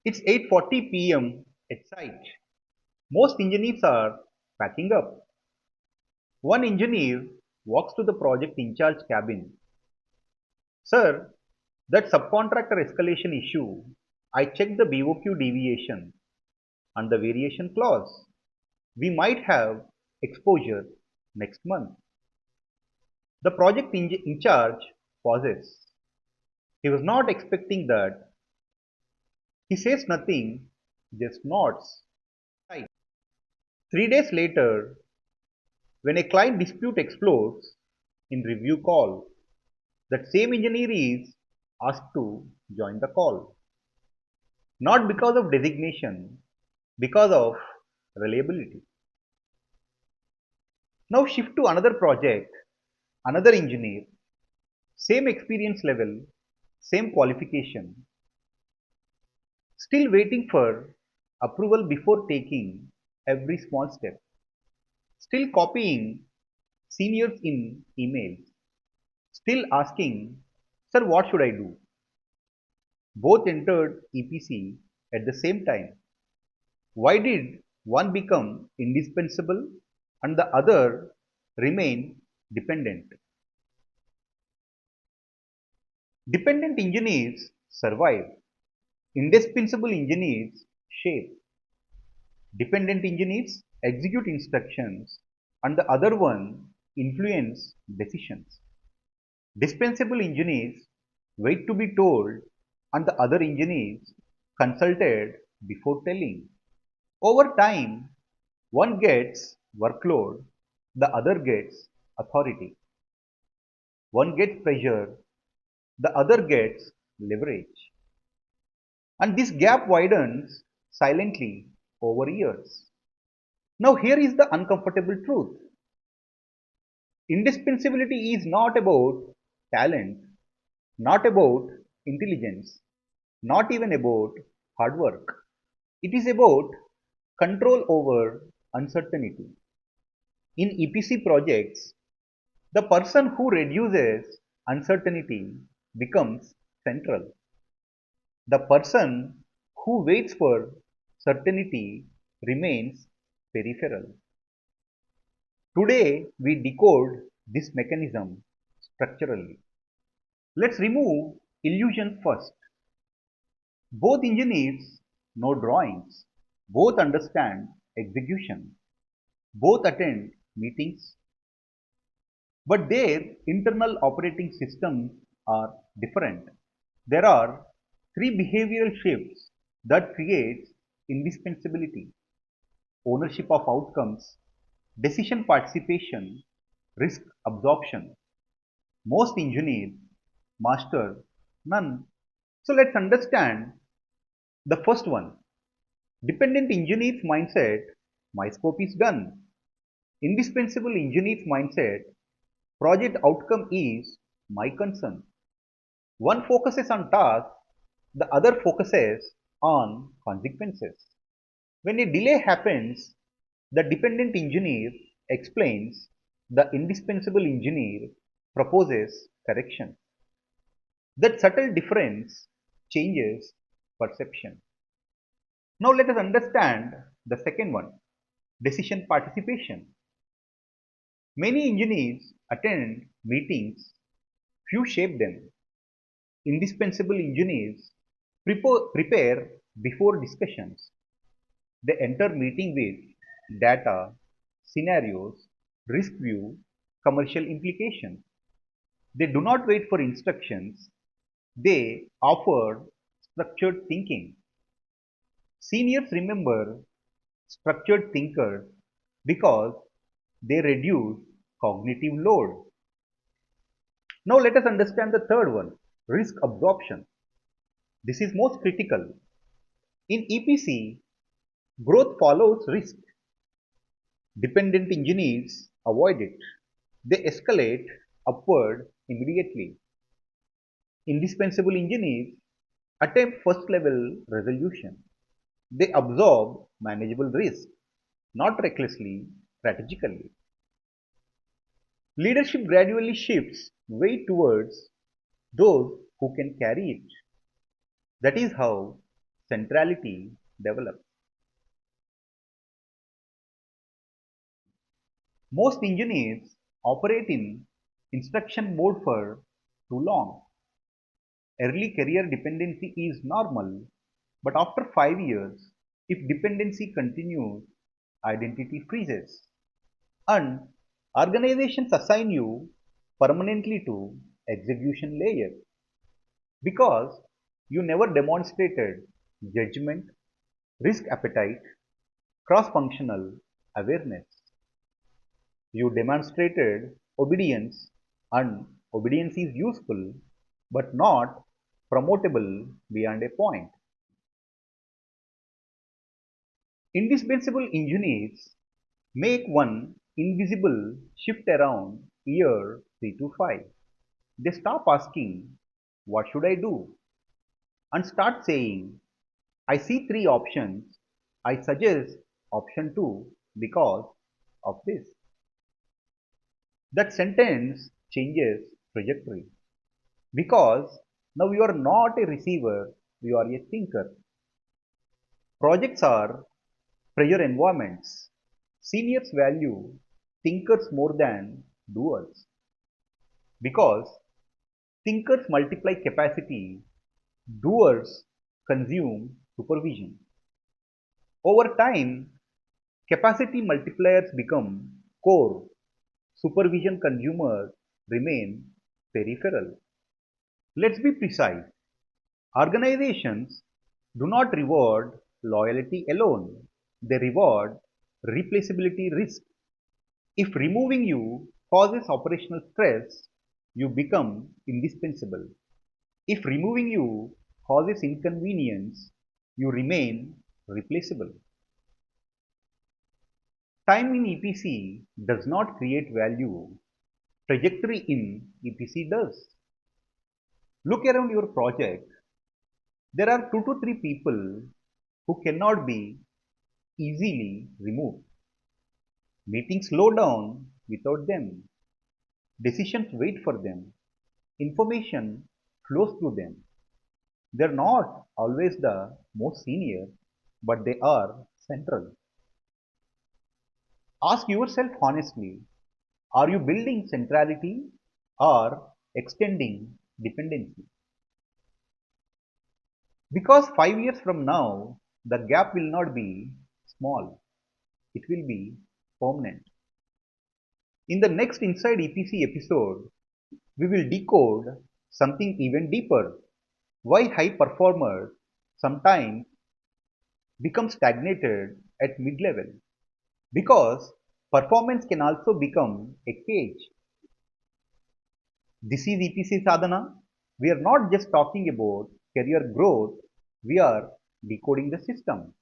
It's 8:40 p.m. at site. Most engineers are packing up. One engineer walks to the project in charge cabin. Sir, that subcontractor escalation issue, I checked the BOQ deviation and the variation clause. We might have exposure next month. The project in charge pauses. He was not expecting that. He says nothing, just nods. 3 days later, when a client dispute explodes in review call, that same engineer is asked to join the call. Not because of designation, because of reliability. Now shift to another project, another engineer, same experience level, same qualification, still waiting for approval before taking every small step, still copying seniors in emails, still asking, Sir, what should I do? Both entered EPC at the same time. Why did one become indispensable and the other remain dependent? Dependent engineers survive. Indispensable engineers shape. Dependent engineers execute instructions and the other one influence decisions. Dispensable engineers wait to be told and the other engineers consulted before telling. Over time, one gets workload, the other gets authority. One gets pressure, the other gets leverage. And this gap widens silently over years. Now, here is the uncomfortable truth. Indispensability is not about talent, not about intelligence, not even about hard work. It is about control over uncertainty. In EPC projects, the person who reduces uncertainty becomes central. The person who waits for certainty remains peripheral. Today, we decode this mechanism structurally. Let's remove illusion first. Both engineers know drawings, both understand execution, both attend meetings, but their internal operating systems are different. There are three behavioral shifts that create indispensability: ownership of outcomes, decision participation, risk absorption. Most engineers master none. So let's understand the first one. Dependent engineer's mindset, my scope is done. Indispensable engineer's mindset, project outcome is my concern. One focuses on task, the other focuses on consequences. When a delay happens, the dependent engineer explains, the indispensable engineer proposes correction. That subtle difference changes perception. Now let us understand the second one, decision participation. Many engineers attend meetings, few shape them. Indispensable engineers prepare before discussions. They enter meeting with data, scenarios, risk view, commercial implications. They do not wait for instructions. They offer structured thinking. Seniors remember structured thinkers because they reduce cognitive load. Now let us understand the third one, risk absorption. This is most critical. In EPC, growth follows risk. Dependent engineers avoid it. They escalate upward immediately. Indispensable engineers attempt first level resolution. They absorb manageable risk, not recklessly, strategically. Leadership gradually shifts weight towards those who can carry it. That is how centrality develops. Most engineers operate in instruction mode for too long. Early career dependency is normal, but after 5 years, if dependency continues, identity freezes. And organizations assign you permanently to execution layer because you never demonstrated judgment, risk appetite, cross-functional awareness. You demonstrated obedience, and obedience is useful but not promotable beyond a point. Indispensable engineers make one invisible shift around year 3 to 5. They stop asking, "What should I do?" and start saying, "I see three options. I suggest option 2 because of this." That sentence changes trajectory because now you are not a receiver, you are a thinker. Projects are pressure environments. Seniors value thinkers more than doers because thinkers multiply capacity, doers consume supervision. Over time, capacity multipliers become core, supervision consumers remain peripheral. Let's be precise. Organizations do not reward loyalty alone, they reward replaceability risk. If removing you causes operational stress, you become indispensable. If removing you causes inconvenience, you remain replaceable. Time in EPC does not create value, trajectory in EPC does. Look around your project. There are 2 to 3 people who cannot be easily removed. Meetings slow down without them. Decisions wait for them. Information flows through them. They're not always the most senior, but they are central. Ask yourself honestly, are you building centrality or extending dependency? Because 5 years from now, the gap will not be small, it will be permanent. In the next Inside EPC episode, we will decode something even deeper. Why high performers sometimes become stagnated at mid-level. Because performance can also become a cage. This is EPC Sadhana. We are not just talking about career growth, we are decoding the system.